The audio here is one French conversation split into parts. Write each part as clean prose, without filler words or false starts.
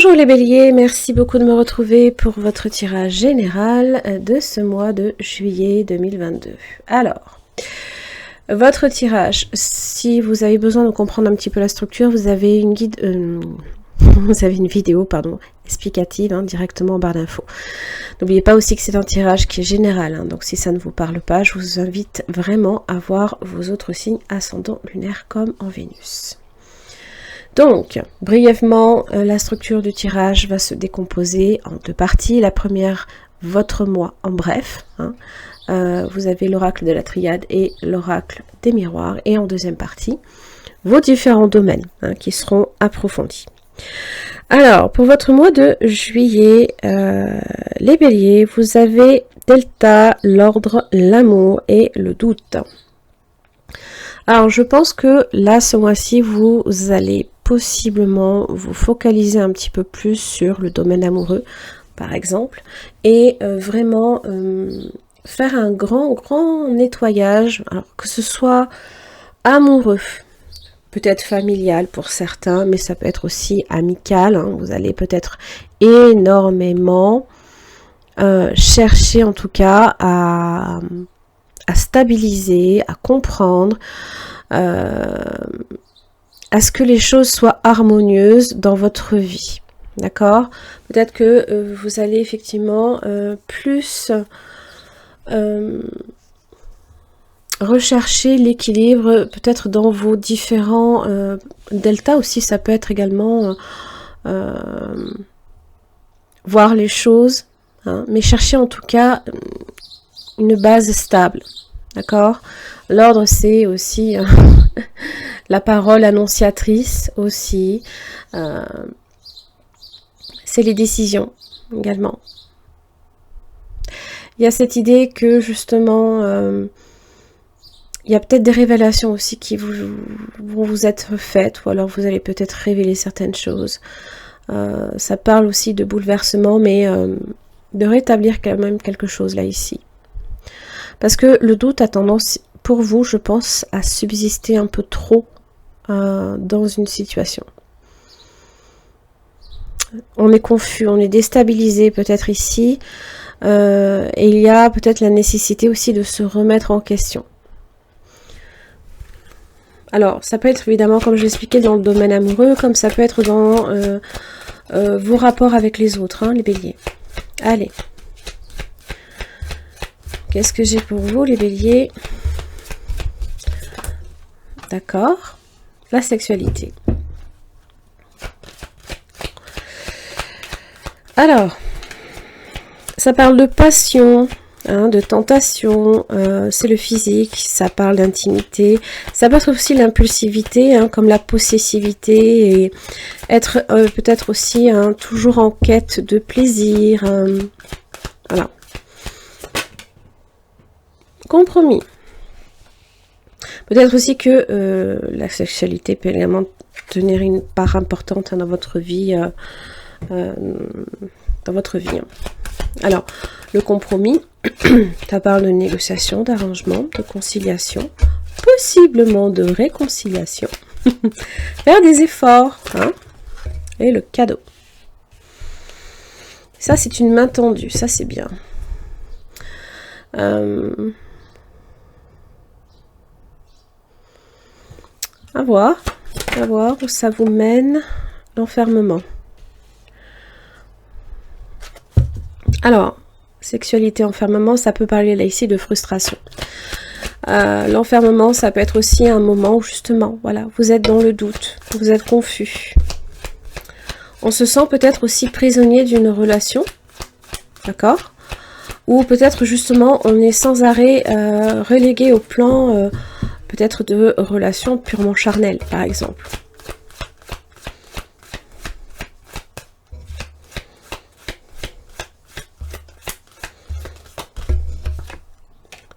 Bonjour les béliers, merci beaucoup de me retrouver pour votre tirage général de ce mois de juillet 2022. Alors, votre tirage, si vous avez besoin de comprendre un petit peu la structure, vous avez une vidéo explicative directement en barre d'infos. N'oubliez pas aussi que c'est un tirage qui est général, donc si ça ne vous parle pas, je vous invite vraiment à voir vos autres signes ascendants lunaires comme en Vénus. Donc, brièvement, la structure du tirage va se décomposer en deux parties. La première, votre mois en bref. Vous avez l'oracle de la triade et l'oracle des miroirs. Et en deuxième partie, vos différents domaines qui seront approfondis. Alors, pour votre mois de juillet, les béliers, vous avez Delta, l'ordre, l'amour et le doute. Alors, je pense que là, ce mois-ci, vous allez possiblement vous focaliser un petit peu plus sur le domaine amoureux, par exemple, et vraiment faire un grand nettoyage, alors que ce soit amoureux, peut-être familial pour certains, mais ça peut être aussi amical. Vous allez peut-être énormément chercher en tout cas à stabiliser, à comprendre, à ce que les choses soient harmonieuses dans votre vie. D'accord? Peut-être que vous allez effectivement plus rechercher l'équilibre, peut-être dans vos différents deltas aussi, ça peut être également voir les choses, mais chercher en tout cas une base stable. D'accord? L'ordre, c'est aussi la parole annonciatrice aussi. C'est les décisions également. Il y a cette idée que justement, il y a peut-être des révélations aussi qui vont vous être faites, ou alors vous allez peut-être révéler certaines choses. Ça parle aussi de bouleversement, mais de rétablir quand même quelque chose là ici. Parce que le doute a tendance, pour vous, je pense, à subsister un peu trop dans une situation. On est confus, on est déstabilisé peut-être ici, et il y a peut-être la nécessité aussi de se remettre en question. Alors, ça peut être évidemment, comme je l'expliquais, dans le domaine amoureux, comme ça peut être dans vos rapports avec les autres, les béliers. Allez. Qu'est-ce que j'ai pour vous, les béliers? D'accord. La sexualité. Alors, ça parle de passion, de tentation, c'est le physique, ça parle d'intimité, ça peut être aussi l'impulsivité, comme la possessivité, et être peut-être aussi toujours en quête de plaisir, voilà. Compromis. Peut-être aussi que la sexualité peut également tenir une part importante dans votre vie, Alors, le compromis, ça parle de négociation, d'arrangement, de conciliation, possiblement de réconciliation, faire des efforts, et le cadeau. Ça, c'est une main tendue, ça c'est bien. À voir où ça vous mène, l'enfermement. Alors, sexualité, enfermement, ça peut parler là ici de frustration. L'enfermement, ça peut être aussi un moment où justement, voilà, vous êtes dans le doute, vous êtes confus. On se sent peut-être aussi prisonnier d'une relation, d'accord? Ou peut-être justement, on est sans arrêt relégué au plan peut-être de relations purement charnelles, par exemple.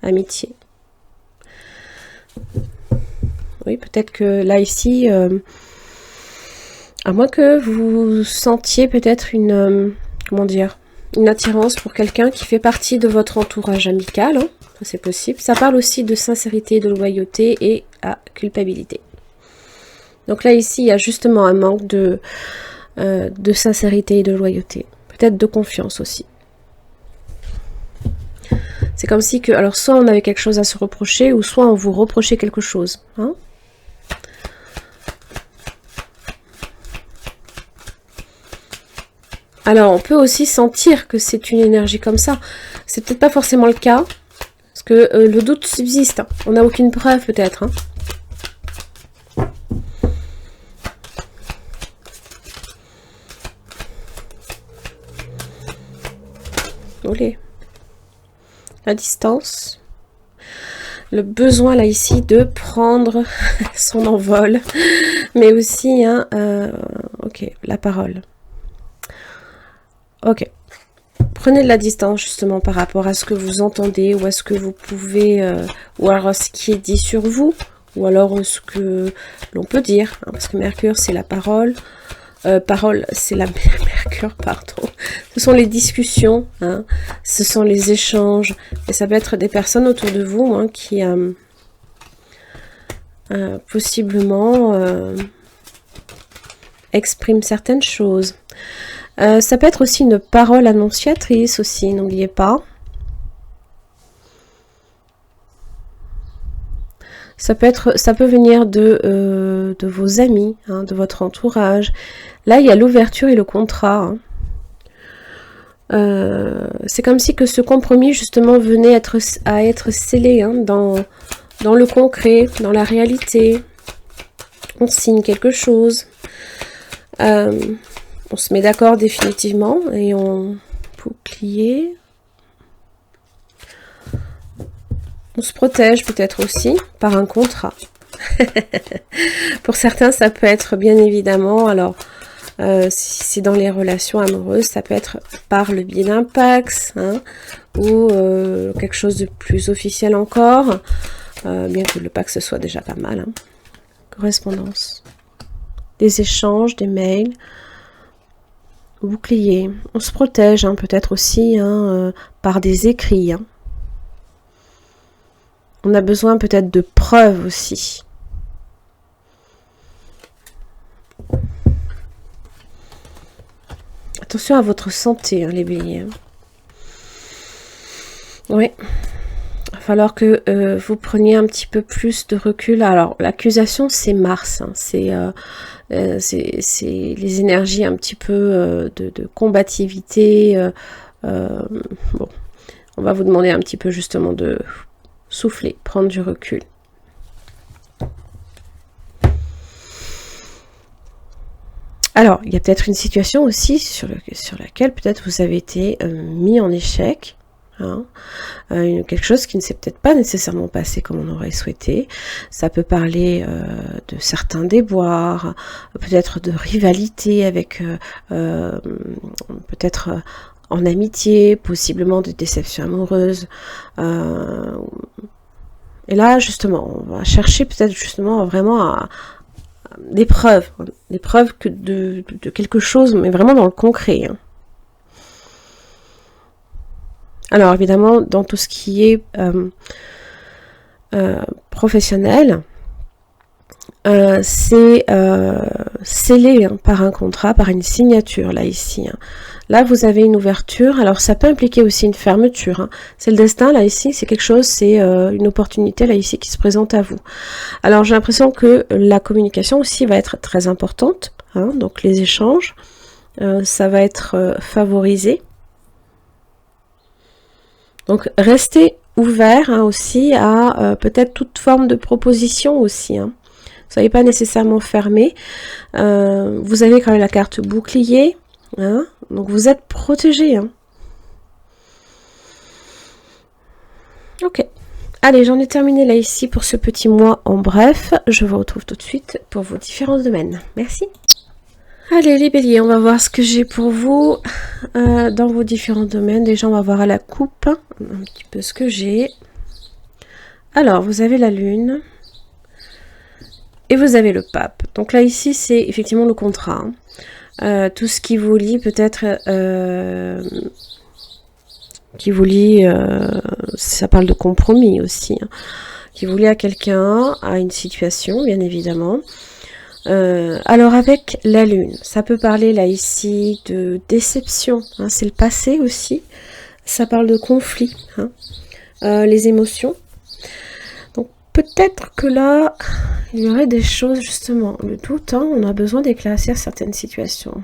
Amitié. Oui, peut-être que là, ici, à moins que vous sentiez peut-être une attirance pour quelqu'un qui fait partie de votre entourage amical, c'est possible. Ça parle aussi de sincérité, de loyauté et à culpabilité. Donc là, ici, il y a justement un manque de de sincérité et de loyauté. Peut-être de confiance aussi. C'est comme si que, alors soit on avait quelque chose à se reprocher, ou soit on vous reprochait quelque chose. Hein. Alors on peut aussi sentir que c'est une énergie comme ça. C'est peut-être pas forcément le cas, parce que le doute subsiste. Hein. On n'a aucune preuve peut-être. Hein. Olé. La distance, le besoin là ici de prendre son envol, mais aussi hein, ok, la parole. Ok, prenez de la distance justement par rapport à ce que vous entendez, ou à ce que vous pouvez, ou alors ce qui est dit sur vous, ou alors ce que l'on peut dire, hein, parce que Mercure c'est la parole. Parole, c'est la Mercure, pardon. Ce sont les discussions, hein, ce sont les échanges. Et ça peut être des personnes autour de vous hein, qui possiblement expriment certaines choses. Ça peut être aussi une parole annonciatrice aussi, n'oubliez pas. Ça peut venir de vos amis, hein, de votre entourage. Là, il y a l'ouverture et le contrat. Hein. C'est comme si que ce compromis, justement, venait à être scellé hein, dans le concret, dans la réalité. On signe quelque chose. On se met d'accord définitivement et on... Bouclier... On se protège peut-être aussi par un contrat. Pour certains, ça peut être bien évidemment, alors si c'est dans les relations amoureuses, ça peut être par le biais d'un Pax, hein, ou quelque chose de plus officiel encore, bien que le Pax soit déjà pas mal. Hein. Correspondance. Des échanges, des mails. Bouclier. On se protège hein, peut-être aussi hein, par des écrits. Hein. On a besoin peut-être de preuves aussi. Attention à votre santé, hein, les béliers. Oui. Il va falloir que vous preniez un petit peu plus de recul. Alors, l'accusation, c'est Mars. Hein. C'est les énergies un petit peu de combativité. Bon, on va vous demander un petit peu justement de... souffler, prendre du recul. Alors, il y a peut-être une situation aussi sur laquelle peut-être vous avez été mis en échec. Hein, quelque chose qui ne s'est peut-être pas nécessairement passé comme on aurait souhaité. Ça peut parler de certains déboires, peut-être de rivalité avec peut-être en amitié, possiblement de déception amoureuse. Et là, justement, on va chercher peut-être justement vraiment des preuves que de quelque chose, mais vraiment dans le concret. Hein. Alors évidemment, dans tout ce qui est professionnel, c'est scellé hein, par un contrat, par une signature, là, ici. Hein. Là, vous avez une ouverture. Alors, ça peut impliquer aussi une fermeture. Hein. C'est le destin, là, ici. C'est quelque chose, c'est une opportunité, là, ici, qui se présente à vous. Alors, j'ai l'impression que la communication aussi va être très importante. Hein, donc, les échanges, ça va être favorisé. Donc, restez ouvert hein, aussi à peut-être toute forme de proposition aussi. Hein. Soyez pas nécessairement fermé. Vous avez quand même la carte bouclier. Hein, donc vous êtes protégé. Hein. Ok. Allez, j'en ai terminé là ici pour ce petit mois en bref. Je vous retrouve tout de suite pour vos différents domaines. Merci. Allez les béliers, on va voir ce que j'ai pour vous dans vos différents domaines. Déjà, on va voir à la coupe un petit peu ce que j'ai. Alors, vous avez la lune. Et vous avez le pape. Donc là, ici, c'est effectivement le contrat. Hein. Tout ce qui vous lie peut-être... qui vous lie... ça parle de compromis aussi. Hein, qui vous lie à quelqu'un, à une situation, bien évidemment. Alors avec la lune, ça peut parler là ici de déception, hein, c'est le passé aussi, ça parle de conflit, hein, les émotions. Donc peut-être que là, il y aurait des choses justement, le doute, hein, on a besoin d'éclaircir certaines situations.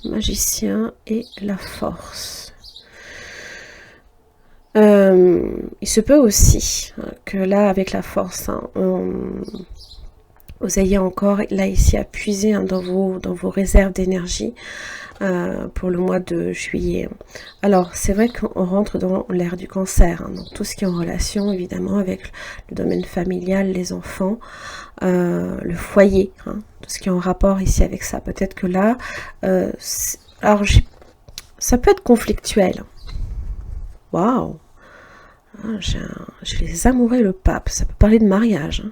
Magicien et la force. Il se peut aussi que là, avec la force, hein, vous ayez encore là ici à puiser hein, dans vos réserves d'énergie pour le mois de juillet. Alors, c'est vrai qu'on rentre dans l'ère du cancer, hein, donc tout ce qui est en relation évidemment avec le domaine familial, les enfants, le foyer, hein, tout ce qui est en rapport ici avec ça. Peut-être que là, alors ça peut être conflictuel. Waouh! J'ai les amoureux et le pape, ça peut parler de mariage, hein,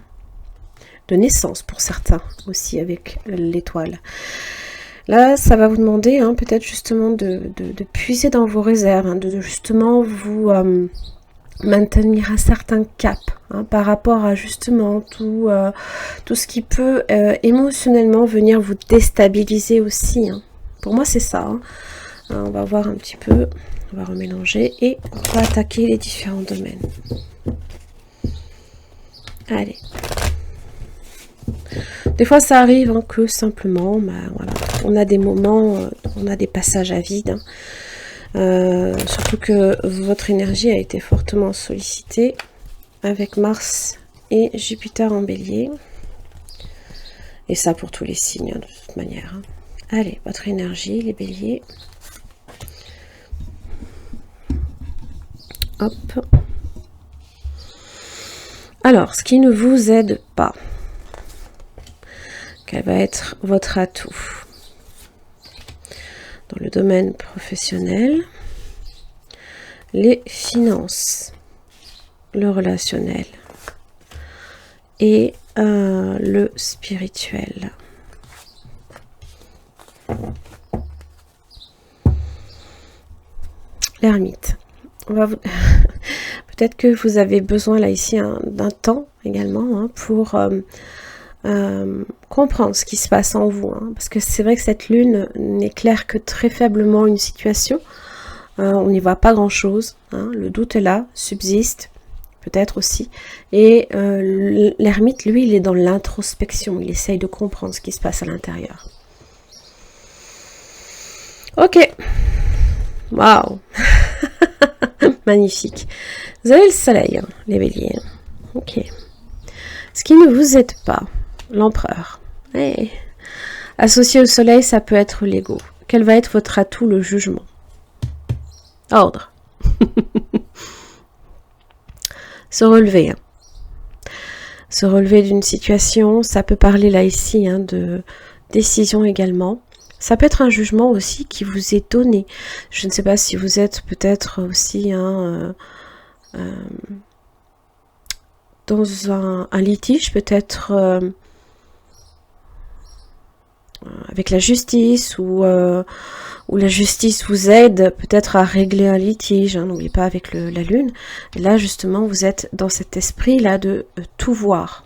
de naissance pour certains aussi avec l'étoile. Là, ça va vous demander hein, peut-être justement de puiser dans vos réserves, hein, de justement vous maintenir un certain cap hein, par rapport à justement tout ce qui peut émotionnellement venir vous déstabiliser aussi. Hein. Pour moi, c'est ça. Hein. On va voir un petit peu, on va remélanger et on va attaquer les différents domaines. Allez. Des fois, ça arrive hein, que simplement, bah, voilà, on a des moments, on a des passages à vide. Hein. Surtout que votre énergie a été fortement sollicitée avec Mars et Jupiter en bélier. Et ça pour tous les signes, hein, de toute manière. Hein. Allez, votre énergie, les béliers. Hop. Alors, ce qui ne vous aide pas. Quel va être votre atout dans le domaine professionnel, les finances, le relationnel et le spirituel. L'ermite. Peut-être que vous avez besoin là ici hein, d'un temps également hein, pour comprendre ce qui se passe en vous. Hein, parce que c'est vrai que cette lune n'éclaire que très faiblement une situation. On n'y voit pas grand-chose. Hein, le doute est là, subsiste, peut-être aussi. Et l'ermite, lui, il est dans l'introspection. Il essaye de comprendre ce qui se passe à l'intérieur. Ok. Waouh. Magnifique. Vous avez le soleil, hein, les béliers. Ok. Ce qui ne vous aide pas, l'empereur. Hey. Associé au soleil, ça peut être l'ego. Quel va être votre atout, le jugement? Ordre. Se relever. Hein. Se relever d'une situation, ça peut parler là ici hein, de décision également. Ça peut être un jugement aussi qui vous est donné. Je ne sais pas si vous êtes peut-être aussi hein, dans un litige, peut-être avec la justice ou la justice vous aide peut-être à régler un litige. Hein, n'oubliez pas avec la lune. Et là justement vous êtes dans cet esprit là de tout voir.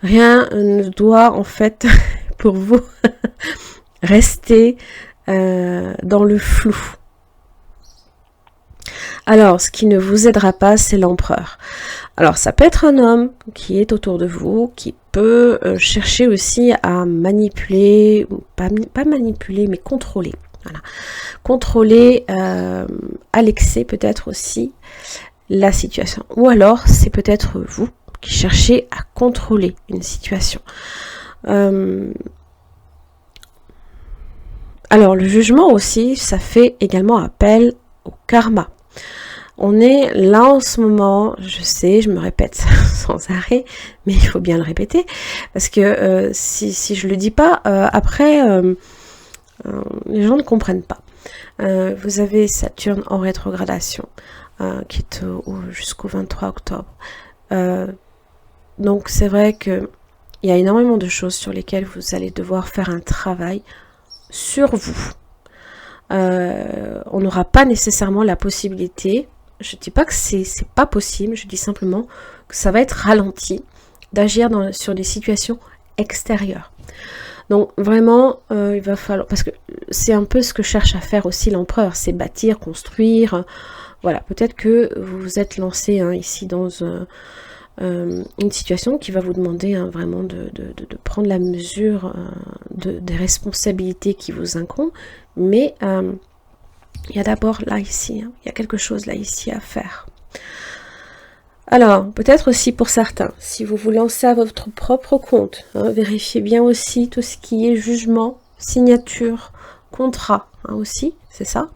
Rien ne doit en fait pour vous rester dans le flou. Alors, ce qui ne vous aidera pas, c'est l'empereur. Alors, ça peut être un homme qui est autour de vous, qui peut chercher aussi à manipuler, pas manipuler, mais contrôler. Voilà. Contrôler à l'excès peut-être aussi la situation. Ou alors, c'est peut-être vous qui cherchez à contrôler une situation. Alors, le jugement aussi, ça fait également appel au karma. On est là en ce moment, je sais, je me répète sans arrêt, mais il faut bien le répéter, parce que si je le dis pas, après, les gens ne comprennent pas. Vous avez Saturne en rétrogradation, qui est jusqu'au 23 octobre. Donc c'est vrai que il y a énormément de choses sur lesquelles vous allez devoir faire un travail sur vous. On n'aura pas nécessairement la possibilité Je dis pas que c'est pas possible, je dis simplement que ça va être ralenti d'agir sur des situations extérieures. Donc vraiment, il va falloir, parce que c'est un peu ce que cherche à faire aussi l'empereur, c'est bâtir, construire. Voilà, peut-être que vous vous êtes lancé ici dans une situation qui va vous demander vraiment de prendre la mesure des responsabilités qui vous incombent, mais il y a d'abord là ici, il y a quelque chose là ici à faire. Alors, peut-être aussi pour certains, si vous vous lancez à votre propre compte, vérifiez bien aussi tout ce qui est jugement, signature, contrat aussi, c'est ça.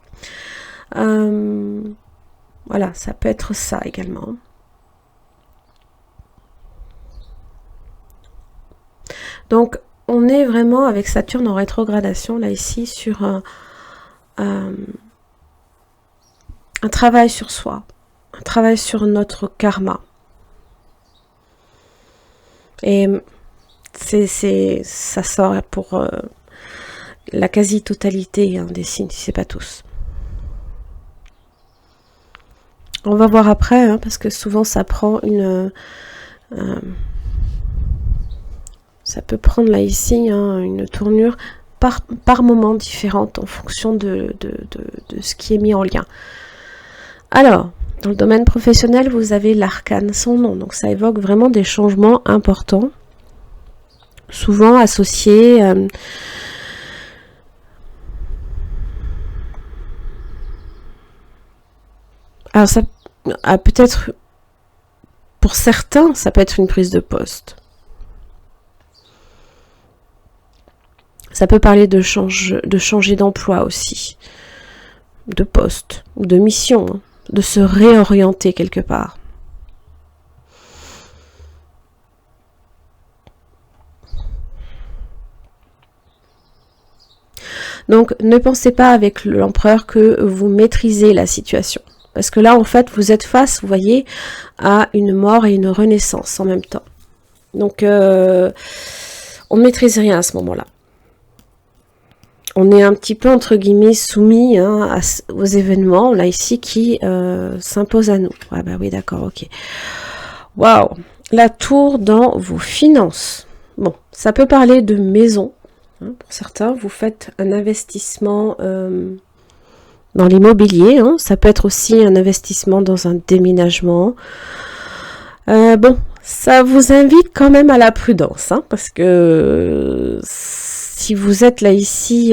Voilà, ça peut être ça également. Donc, on est vraiment avec Saturne en rétrogradation, là ici, sur un travail sur soi, un travail sur notre karma. Et ça sort pour la quasi-totalité des signes, si c'est pas tous. On va voir après, parce que souvent ça prend ça peut prendre là ici une tournure par moment différente en fonction de ce qui est mis en lien. Alors, dans le domaine professionnel, vous avez l'arcane sans nom, donc ça évoque vraiment des changements importants, souvent associés alors ça peut-être, pour certains, ça peut être une prise de poste. Ça peut parler de changer d'emploi aussi, de poste, ou de mission, de se réorienter quelque part. Donc, ne pensez pas avec l'empereur que vous maîtrisez la situation. Parce que là, en fait, vous êtes face, vous voyez, à une mort et une renaissance en même temps. Donc, on ne maîtrise rien à ce moment-là. On est un petit peu, entre guillemets, soumis aux événements, là, ici, qui s'imposent à nous. Ah bah oui, d'accord, ok. Waouh! La tour dans vos finances. Bon, ça peut parler de maison. Pour certains, vous faites un investissement dans l'immobilier. Ça peut être aussi un investissement dans un déménagement. Bon, ça vous invite quand même à la prudence, parce que si vous êtes là ici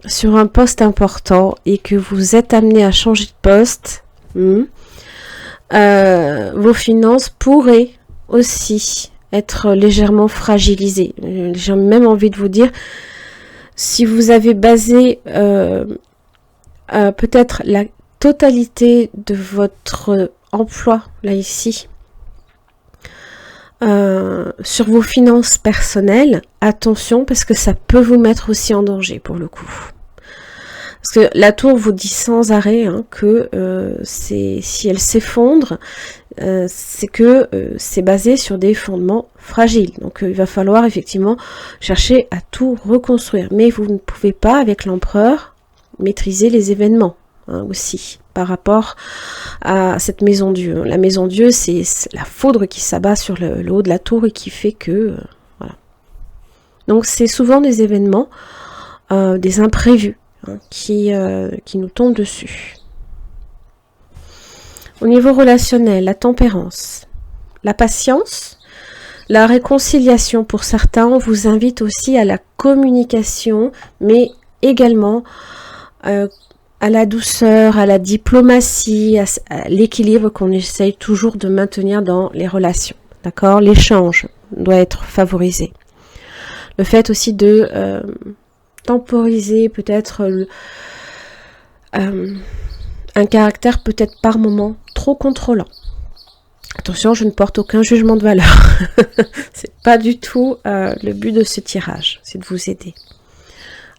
sur un poste important et que vous êtes amené à changer de poste, vos finances pourraient aussi être légèrement fragilisées. J'ai même envie de vous dire, si vous avez basé peut-être la totalité de votre emploi là ici sur vos finances personnelles, attention parce que ça peut vous mettre aussi en danger pour le coup. Parce que la tour vous dit sans arrêt que si elle s'effondre, c'est que c'est basé sur des fondements fragiles. Donc il va falloir effectivement chercher à tout reconstruire. Mais vous ne pouvez pas, avec l'empereur, maîtriser les événements aussi par rapport à cette maison Dieu. La maison Dieu, c'est la foudre qui s'abat sur le haut de la tour et qui fait que... voilà. Donc c'est souvent des événements, des imprévus qui nous tombent dessus. Au niveau relationnel, la tempérance, la patience, la réconciliation pour certains, on vous invite aussi à la communication, mais également à la douceur, à la diplomatie, à l'équilibre qu'on essaye toujours de maintenir dans les relations. D'accord ? L'échange doit être favorisé. Le fait aussi de temporiser peut-être un caractère peut-être par moment trop contrôlant. Attention, je ne porte aucun jugement de valeur. C'est pas du tout le but de ce tirage, c'est de vous aider.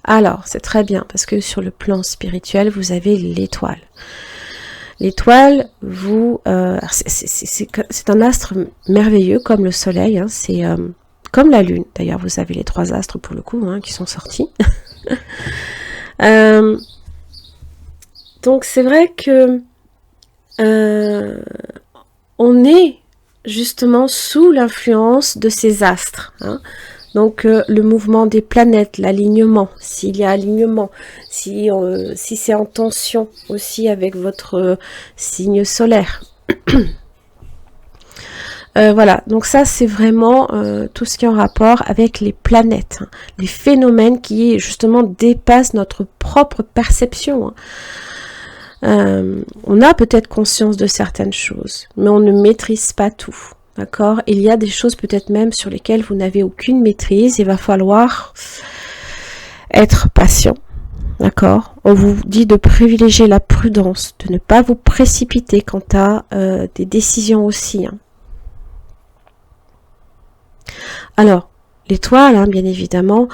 Alors, c'est très bien, parce que sur le plan spirituel, vous avez l'étoile. L'étoile, c'est un astre merveilleux, comme le soleil, c'est comme la lune. D'ailleurs, vous avez les 3 astres, pour le coup, qui sont sortis. Donc, c'est vrai que on est justement sous l'influence de ces astres. Hein. Donc le mouvement des planètes, l'alignement, s'il y a alignement, si c'est en tension aussi avec votre signe solaire. Voilà, donc ça c'est vraiment tout ce qui est en rapport avec les planètes, hein, les phénomènes qui justement dépassent notre propre perception. Hein. On a peut-être conscience de certaines choses, mais on ne maîtrise pas tout. D'accord? Il y a des choses peut-être même sur lesquelles vous n'avez aucune maîtrise. Il va falloir être patient. D'accord? On vous dit de privilégier la prudence, de ne pas vous précipiter quant à des décisions aussi. Hein. Alors, l'étoile, hein, bien évidemment,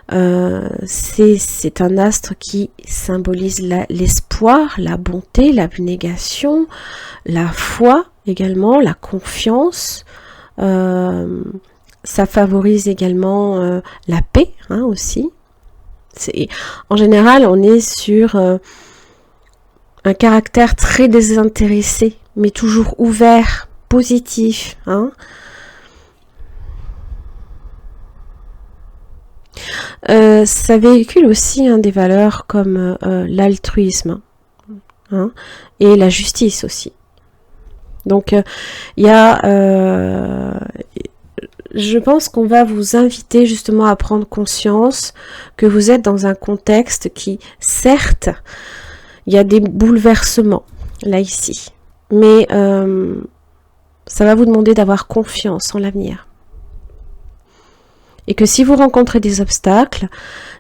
c'est un astre qui symbolise l'espoir, la bonté, l'abnégation, la foi également, la confiance. Ça favorise également la paix hein, aussi. En général, on est sur un caractère très désintéressé, mais toujours ouvert, positif. Hein. Ça véhicule aussi hein, des valeurs comme l'altruisme hein, et la justice aussi. Donc il y a je pense qu'on va vous inviter justement à prendre conscience que vous êtes dans un contexte qui, certes, il y a des bouleversements là ici, mais ça va vous demander d'avoir confiance en l'avenir. Et que si vous rencontrez des obstacles,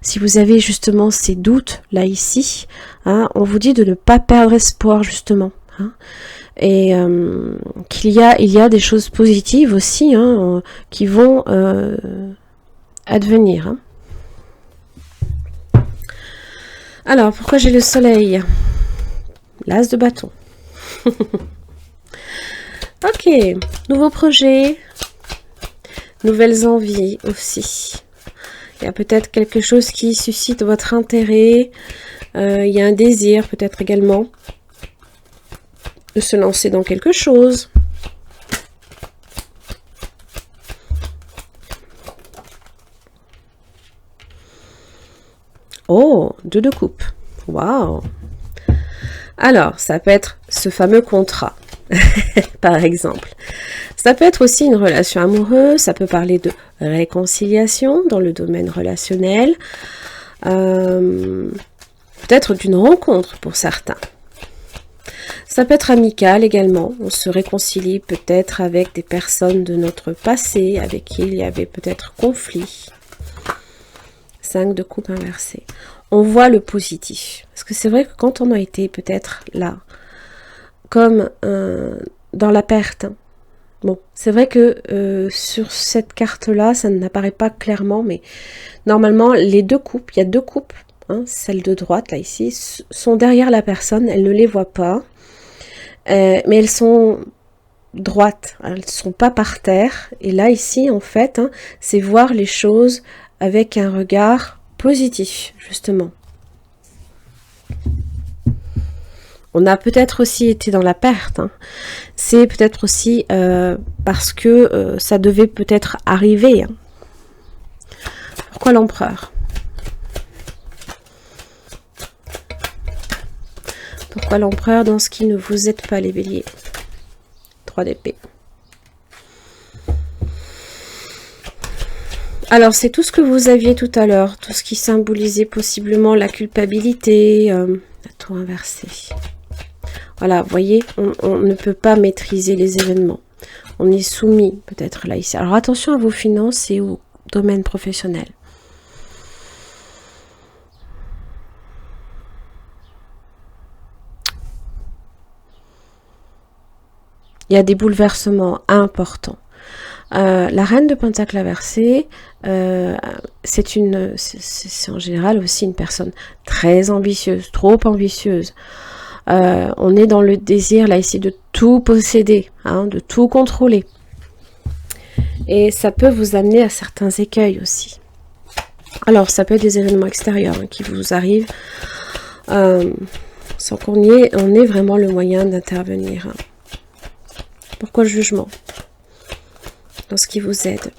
si vous avez justement ces doutes là ici, hein, on vous dit de ne pas perdre espoir justement. Hein, et qu'il y a des choses positives aussi hein, qui vont advenir. Hein. Alors, pourquoi j'ai le soleil? L'as de bâton. Ok, nouveau projet. Nouvelles envies aussi. Il y a peut-être quelque chose qui suscite votre intérêt. Il y a un désir peut-être également de se lancer dans quelque chose. Oh, 2 de coupe. Waouh. Alors, ça peut être ce fameux contrat, par exemple. Ça peut être aussi une relation amoureuse, ça peut parler de réconciliation dans le domaine relationnel, peut-être d'une rencontre pour certains. Ça peut être amical également, on se réconcilie peut-être avec des personnes de notre passé, avec qui il y avait peut-être conflit. 5 de coupe inversée. On voit le positif, parce que c'est vrai que quand on a été peut-être là, comme dans la perte, hein, bon, c'est vrai que sur cette carte-là, ça n'apparaît pas clairement, mais normalement, les 2 coupes, il y a 2 coupes, hein, celle de droite, là, ici, sont derrière la personne, elle ne les voit pas, mais elles sont droites, elles ne sont pas par terre, et là, ici, en fait, hein, c'est voir les choses avec un regard positif, justement. On a peut-être aussi été dans la perte. Hein. C'est peut-être aussi parce que ça devait peut-être arriver. Hein. Pourquoi l'empereur? Pourquoi l'empereur dans ce qui ne vous aide pas, les béliers? 3 d'épée. Alors, c'est tout ce que vous aviez tout à l'heure. Tout ce qui symbolisait possiblement la culpabilité. La tour inversée. Voilà, vous voyez, on ne peut pas maîtriser les événements. On est soumis, peut-être, là, ici. Alors, attention à vos finances et au domaine professionnel. Il y a des bouleversements importants. La reine de Pentacle inversée, c'est en général aussi une personne très ambitieuse, trop ambitieuse. On est dans le désir là ici de tout posséder, hein, de tout contrôler. Et ça peut vous amener à certains écueils aussi. Alors ça peut être des événements extérieurs hein, qui vous arrivent. sans qu'on ait vraiment le moyen d'intervenir. Hein. Pourquoi le jugement? Dans ce qui vous aide.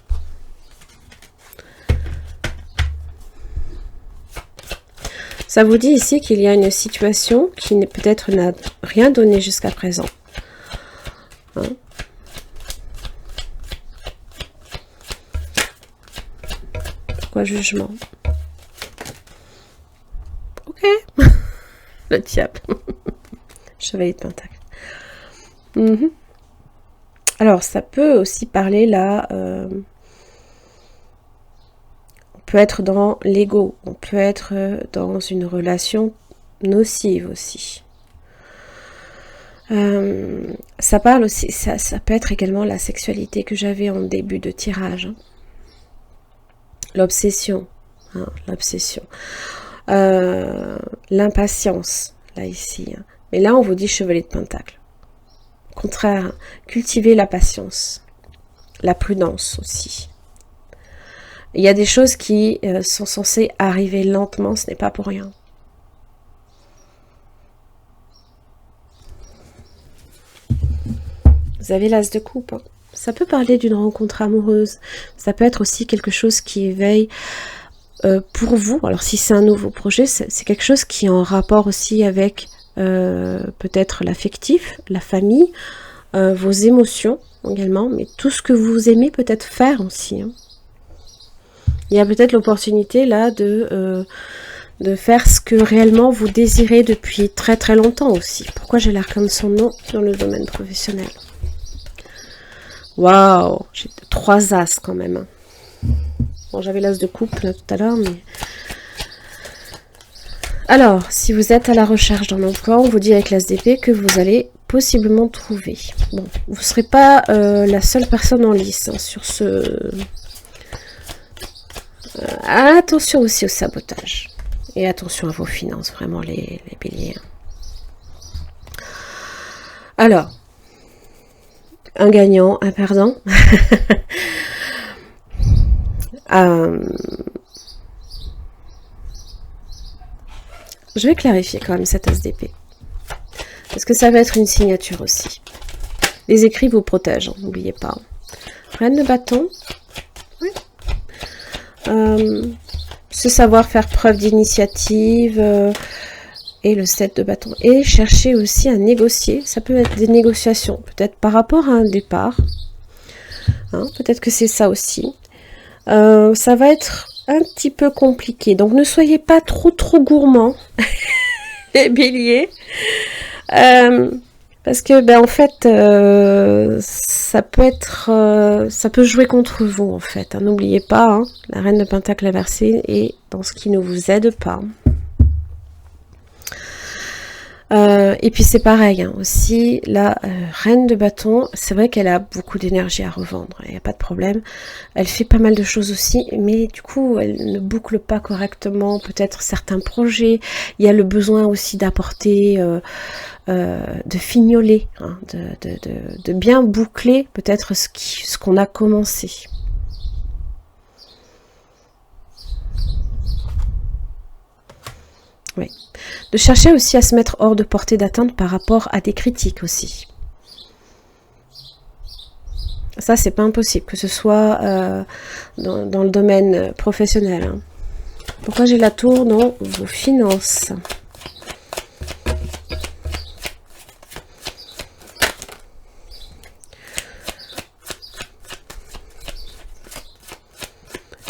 Ça vous dit ici qu'il y a une situation qui peut-être n'a rien donné jusqu'à présent. Hein? Pourquoi jugement? Ok. Le diable. Chevalier de Pentacle. Alors, ça peut aussi parler là... on peut être dans l'ego. On peut être dans une relation nocive aussi. Ça parle aussi... Ça peut être également la sexualité que j'avais en début de tirage. Hein. L'obsession. Hein, l'obsession. L'impatience, là, ici. Hein. Mais là, on vous dit chevalier de Pentacle. Au contraire, cultiver la patience. La prudence aussi. Il y a des choses qui sont censées arriver lentement, ce n'est pas pour rien. Vous avez l'as de coupe. Hein. Ça peut parler d'une rencontre amoureuse. Ça peut être aussi quelque chose qui éveille pour vous. Alors si c'est un nouveau projet, c'est quelque chose qui est en rapport aussi avec peut-être l'affectif, la famille, vos émotions également, mais tout ce que vous aimez peut-être faire aussi. Hein. Il y a peut-être l'opportunité là de faire ce que réellement vous désirez depuis très très longtemps aussi. Pourquoi j'ai l'air comme son nom dans le domaine professionnel? Waouh, j'ai 3 as quand même. Hein. Bon, j'avais l'as de coupe là, tout à l'heure, mais... Alors, si vous êtes à la recherche d'un emploi, on vous dit avec l'as d'épée que vous allez possiblement trouver. Bon, vous ne serez pas la seule personne en lice hein, sur ce... attention aussi au sabotage. Et attention à vos finances, vraiment les béliers. Alors, un gagnant, un perdant. Je vais clarifier quand même cette as d'épée. Parce que ça va être une signature aussi. Les écrits vous protègent, hein, n'oubliez pas. Reine de bâton. Oui. Ce savoir faire preuve d'initiative et le 7 de bâton. Et chercher aussi à négocier. Ça peut être des négociations. Peut-être par rapport à un départ. Hein, peut-être que c'est ça aussi. Ça va être un petit peu compliqué. Donc ne soyez pas trop gourmands, les béliers. Parce que ben en fait ça peut jouer contre vous en fait. Hein. N'oubliez pas, hein, la reine de Pentacle inversée est dans ce qui ne vous aide pas. Et puis c'est pareil, hein, aussi, la reine de bâton, c'est vrai qu'elle a beaucoup d'énergie à revendre, il n'y a pas de problème. Elle fait pas mal de choses aussi, mais du coup, elle ne boucle pas correctement peut-être certains projets. Il y a le besoin aussi d'apporter, de fignoler, hein, de bien boucler peut-être ce qu'on a commencé. Oui. De chercher aussi à se mettre hors de portée d'atteinte par rapport à des critiques aussi. Ça, c'est pas impossible, que ce soit dans le domaine professionnel. Hein. Pourquoi j'ai la tour dans vos finances?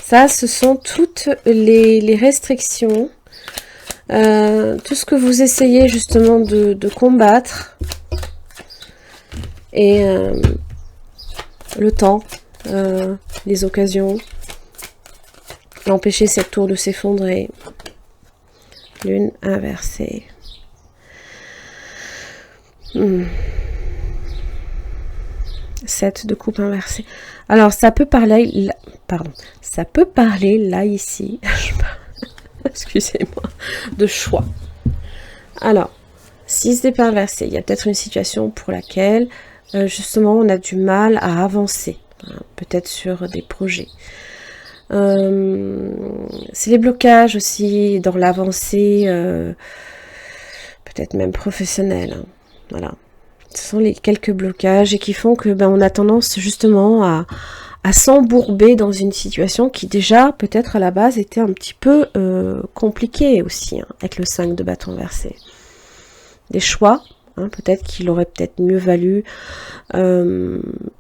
Ça, ce sont toutes les restrictions. Tout ce que vous essayez justement de combattre et le temps, les occasions, l'empêcher cette tour de s'effondrer. Lune inversée. 7 de coupe inversée. Alors ça peut parler, ça peut parler là ici. Excusez-moi, de choix. Alors, 6 d'épée inversée, il y a peut-être une situation pour laquelle, justement, on a du mal à avancer, hein, peut-être sur des projets. C'est les blocages aussi dans l'avancée, peut-être même professionnel. Hein. Voilà. Ce sont les quelques blocages et qui font que on a tendance justement à s'embourber dans une situation qui déjà, peut-être à la base, était un petit peu compliquée aussi, hein, avec le 5 de bâton versé. Des choix, hein, peut-être qu'il aurait peut-être mieux valu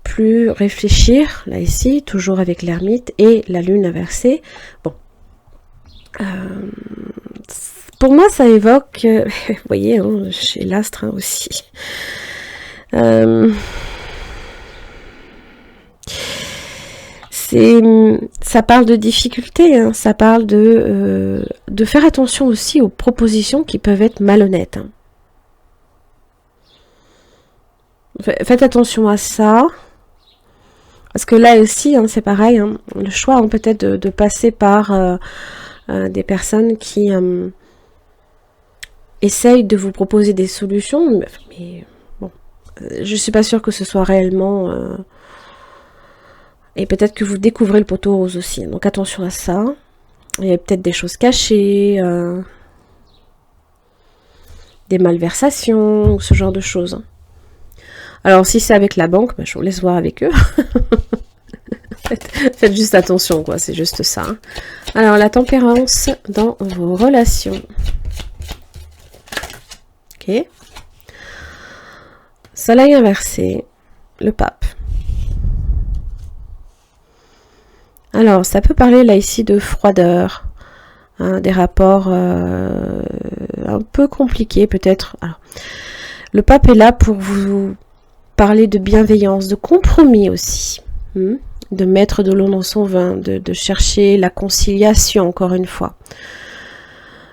plus réfléchir, là ici, toujours avec l'ermite et la lune inversée. Bon. Pour moi, ça évoque, vous voyez, hein, chez l'astre hein, aussi. Ça parle de difficultés, hein, ça parle de faire attention aussi aux propositions qui peuvent être malhonnêtes. Hein. Faites attention à ça, parce que là aussi, hein, c'est pareil, hein, le choix hein, peut-être de passer par des personnes qui essayent de vous proposer des solutions, mais bon, je suis pas sûre que ce soit réellement... et peut-être que vous découvrez le poteau rose aussi, donc attention à ça. Il y a peut-être des choses cachées, des malversations, ce genre de choses. Alors si c'est avec la banque, je vous laisse voir avec eux. Faites juste attention, quoi, c'est juste ça. Hein. Alors la tempérance dans vos relations. Ok. Soleil inversé, le pape. Alors, ça peut parler là ici de froideur, hein, des rapports un peu compliqués peut-être. Le pape est là pour vous parler de bienveillance, de compromis aussi, de mettre de l'eau dans son vin, de chercher la conciliation encore une fois.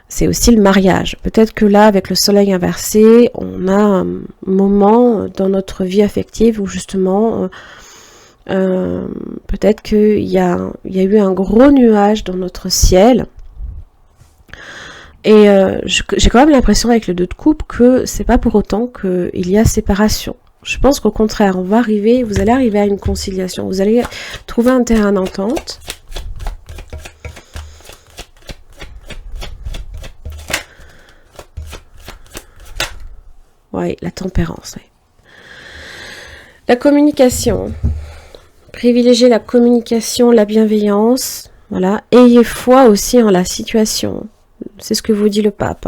C'est aussi le mariage. Peut-être que là, avec le soleil inversé, on a un moment dans notre vie affective où justement... peut-être qu'il y a eu un gros nuage dans notre ciel et j'ai quand même l'impression avec le 2 de coupe que c'est pas pour autant qu'il y a séparation. Je pense qu'au contraire, vous allez arriver à une conciliation, vous allez trouver un terrain d'entente. Ouais, la tempérance, ouais. La communication. Privilégiez la communication, la bienveillance, voilà. Ayez foi aussi en la situation. C'est ce que vous dit le pape.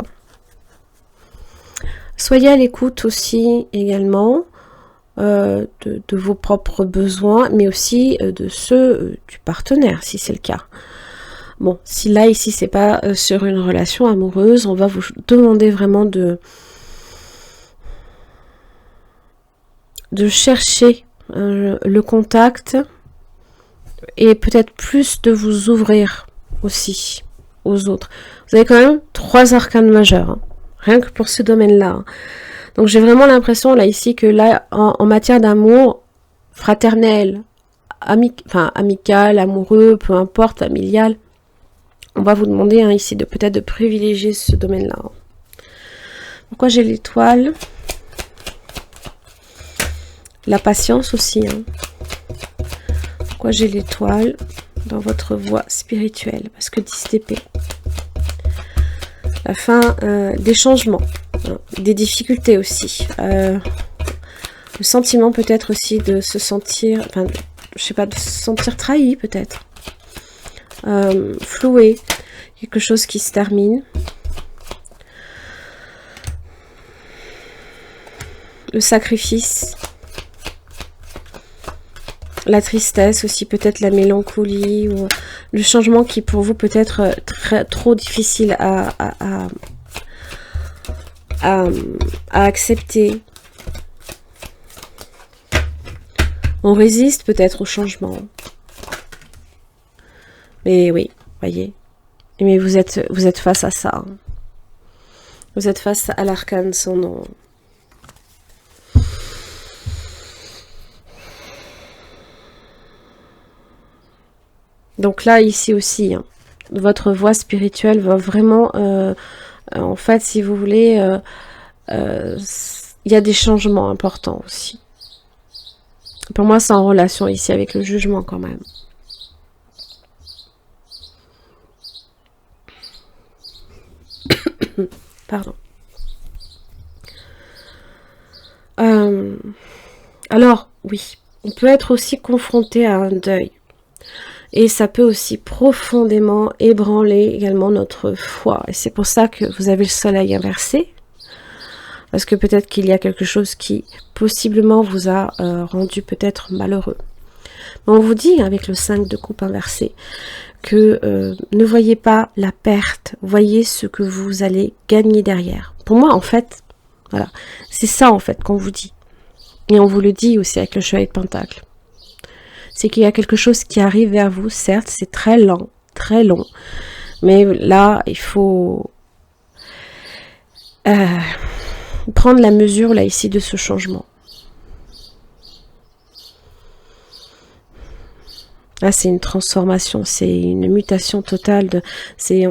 Soyez à l'écoute aussi également de vos propres besoins, mais aussi de ceux du partenaire, si c'est le cas. Bon, si là, ici, c'est pas sur une relation amoureuse, on va vous demander vraiment de chercher le contact et peut-être plus de vous ouvrir aussi aux autres. Vous avez quand même 3 arcanes majeurs, hein, rien que pour ce domaine-là. Hein. Donc j'ai vraiment l'impression là ici que là en matière d'amour fraternel, amical, amoureux, peu importe, familial, on va vous demander hein, ici de peut-être de privilégier ce domaine-là. Hein. Pourquoi j'ai l'étoile ? La patience aussi. Hein. Pourquoi j'ai l'étoile dans votre voie spirituelle? Parce que 10 d'épée. La fin des changements, hein, des difficultés aussi. Le sentiment peut-être aussi de se sentir, enfin, je sais pas, de se sentir trahi peut-être. Floué. Quelque chose qui se termine. Le sacrifice. La tristesse aussi, peut-être la mélancolie, ou le changement qui pour vous peut être trop difficile à accepter. On résiste peut-être au changement. Mais oui, voyez. Mais vous êtes face à ça. Vous êtes face à l'arcane sans nom. Donc là, ici aussi, hein, votre voie spirituelle va vraiment, en fait, si vous voulez, il y a des changements importants aussi. Pour moi, c'est en relation ici avec le jugement quand même. Pardon. Alors, oui, on peut être aussi confronté à un deuil. Et ça peut aussi profondément ébranler également notre foi. Et c'est pour ça que vous avez le soleil inversé. Parce que peut-être qu'il y a quelque chose qui possiblement vous a rendu peut-être malheureux. Mais on vous dit avec le 5 de coupe inversé que ne voyez pas la perte, voyez ce que vous allez gagner derrière. Pour moi, en fait, voilà, c'est ça en fait qu'on vous dit. Et on vous le dit aussi avec le chevalier de Pentacle. C'est qu'il y a quelque chose qui arrive vers vous, certes, c'est très lent, très long. Mais là, il faut prendre la mesure, là, ici, de ce changement. Là, c'est une transformation, c'est une mutation totale. C'est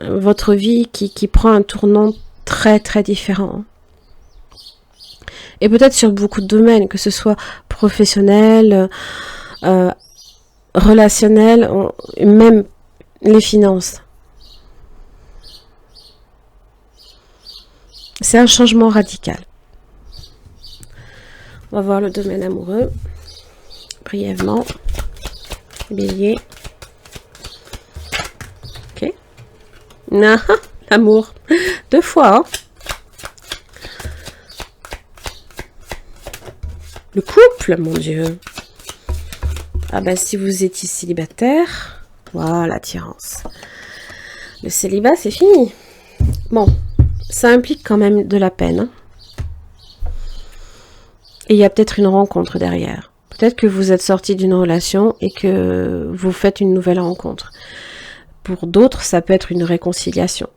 votre vie qui prend un tournant très, très différent. Et peut-être sur beaucoup de domaines, que ce soit professionnel, relationnel, même les finances. C'est un changement radical. On va voir le domaine amoureux, brièvement. Bélier. Ok. Ah, l'amour. 2 fois. Hein. Le couple, mon Dieu. Ah ben, si vous étiez célibataire, voilà, l'attirance. Le célibat, c'est fini. Bon, ça implique quand même de la peine. Hein. Et il y a peut-être une rencontre derrière. Peut-être que vous êtes sorti d'une relation et que vous faites une nouvelle rencontre. Pour d'autres, ça peut être une réconciliation.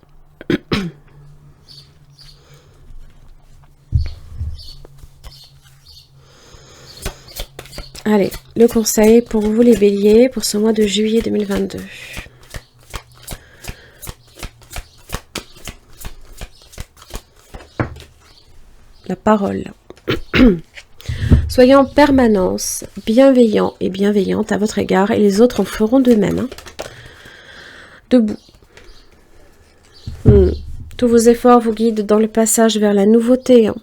Allez, le conseil pour vous les béliers pour ce mois de juillet 2022. La parole. Soyez en permanence bienveillant et bienveillante à votre égard et les autres en feront de même. Hein. Debout. Tous vos efforts vous guident dans le passage vers la nouveauté. Hein.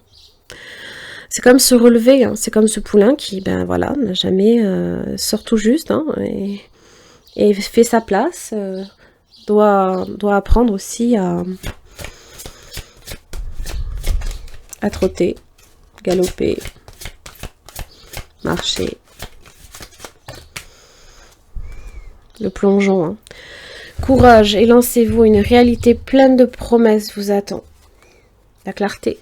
C'est comme se relever, hein. C'est comme ce poulain qui, ben voilà, n'a jamais sort tout juste hein, et fait sa place. Doit apprendre aussi à trotter, galoper. Marcher. Le plongeon. Hein. Courage et lancez-vous. Une réalité pleine de promesses vous attend. La clarté.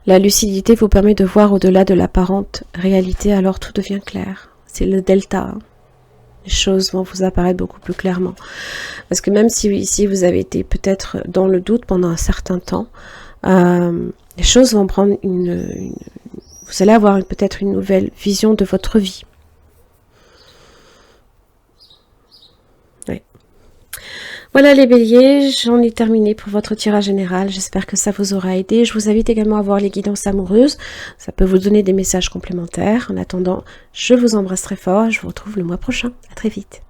La lucidité vous permet de voir au-delà de l'apparente réalité, alors tout devient clair. C'est le delta. Hein. Les choses vont vous apparaître beaucoup plus clairement. Parce que même si ici vous avez été peut-être dans le doute pendant un certain temps, les choses vont prendre vous allez avoir peut-être une nouvelle vision de votre vie. Oui. Voilà les béliers, j'en ai terminé pour votre tirage général. J'espère que ça vous aura aidé. Je vous invite également à voir les guidances amoureuses. Ça peut vous donner des messages complémentaires. En attendant, je vous embrasse très fort. Je vous retrouve le mois prochain. À très vite.